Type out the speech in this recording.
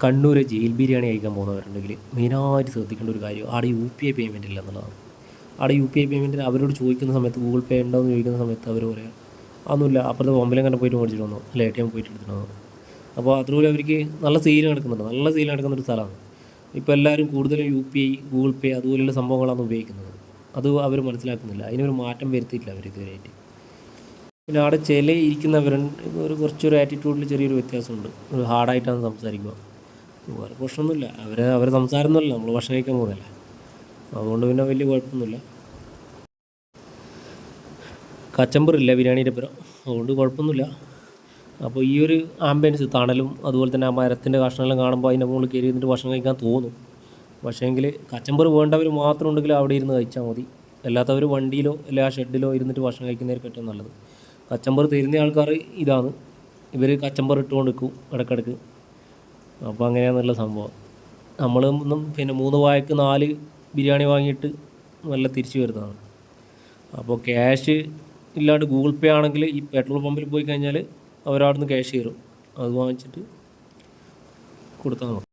Kannur jail biryani കഴിക്കാൻ പോകുന്നവരുണ്ടെങ്കിൽ മെയിനായിട്ട് ശ്രദ്ധിക്കേണ്ട ഒരു കാര്യം അവിടെ UPI പേയ്മെൻറ്റ് ഇല്ല എന്നുള്ളതാണ്. അവിടെ UPI പേയ്മെൻറ്റിന് അവരോട് ചോദിക്കുന്ന സമയത്ത് ഗൂഗിൾ പേ ഉണ്ടോ എന്ന് ചോദിക്കുന്ന സമയത്ത് അവർ പറയാം അതൊന്നുമില്ല, അപ്പുറത്തെ പമ്പിലും കണ്ട് പോയിട്ട് മേടിച്ചിട്ട് വന്നു, അല്ല ATM പോയിട്ട് എടുത്തിട്ട് വന്നു. അപ്പോൾ അതുപോലെ അവർക്ക് നല്ല സെയിൽ നടക്കുന്നുണ്ട്, നല്ല സെയിൽ നടക്കുന്നൊരു സ്ഥലമാണ്. ഇപ്പോൾ എല്ലാവരും കൂടുതലും UPI, ഗൂഗിൾ പേ അതുപോലെയുള്ള സംഭവങ്ങളാണ് ഉപയോഗിക്കുന്നത്. അത് അവർ മനസ്സിലാക്കുന്നില്ല, അതിനൊരു മാറ്റം വരുത്തിയിട്ടില്ല അവർ ഇതുവരെയായിട്ട്. പിന്നെ അവിടെ ചില ഇരിക്കുന്നവരുണ്ട് കുറച്ചൊരു ആറ്റിറ്റ്യൂഡിൽ ചെറിയൊരു വ്യത്യാസമുണ്ട്, ഒരു ഹാർഡായിട്ടാണ് സംസാരിക്കുക. വേറെ പ്രശ്നമൊന്നുമില്ല, അവരെ സംസാരമൊന്നുമല്ല, നമ്മൾ ഭക്ഷണം കഴിക്കാൻ പോകുന്നില്ല, അതുകൊണ്ട് പിന്നെ വലിയ കുഴപ്പമൊന്നുമില്ല. കച്ചമ്പറില്ല ബിരിയാണീൻ്റെ പുറം, അതുകൊണ്ട് കുഴപ്പമൊന്നുമില്ല. അപ്പോൾ ഈ ഒരു ആംബിയൻസ്, തണലും അതുപോലെ തന്നെ ആ മരത്തിൻ്റെ കഷ്ണമെല്ലാം കാണുമ്പോൾ അതിൻ്റെ മുകളിൽ കയറി ഇരുന്നിട്ട് ഭക്ഷണം കഴിക്കാൻ തോന്നും. പക്ഷേങ്കിൽ കച്ചമ്പർ വേണ്ടവർ മാത്രം ഉണ്ടെങ്കിൽ അവിടെ ഇരുന്ന് കഴിച്ചാൽ മതി, അല്ലാത്തവർ വണ്ടിയിലോ അല്ലെങ്കിൽ ആ ഷെഡിലോ ഇരുന്നിട്ട് ഭക്ഷണം കഴിക്കുന്നതായിരിക്കും ഏറ്റവും നല്ലത്. കച്ചമ്പർ തരുന്ന ആൾക്കാർ ഇതാണ്, ഇവർ കച്ചമ്പർ ഇട്ടുകൊണ്ട് നിൽക്കും ഇടയ്ക്കിടയ്ക്ക്. അപ്പോൾ അങ്ങനെയാണെന്നുള്ള സംഭവം. നമ്മൾ പിന്നെ 3 വായക്ക് 4 ബിരിയാണി വാങ്ങിയിട്ട് നല്ല തിരിച്ചു വരുന്നതാണ്. അപ്പോൾ ക്യാഷ് ഇല്ലാണ്ട് ഗൂഗിൾ പേ ആണെങ്കിൽ ഈ പെട്രോൾ പമ്പിൽ പോയി കഴിഞ്ഞാൽ അവരവിടുന്ന് ക്യാഷ് തരും, അത് വാങ്ങിച്ചിട്ട് കൊടുത്താൽ മതി.